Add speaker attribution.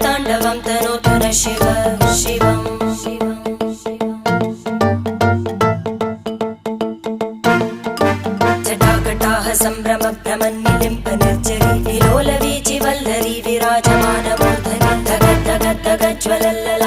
Speaker 1: ताण्डवं तनोतु न शिव शिवम् जटाकटाः सम्भ्रमभ्रमन्निलिम्प निर्जरी विलोलवीचि वल्लरी विराजमानमूर्धनि धगद्धगद्धगज्ज्वलल्लला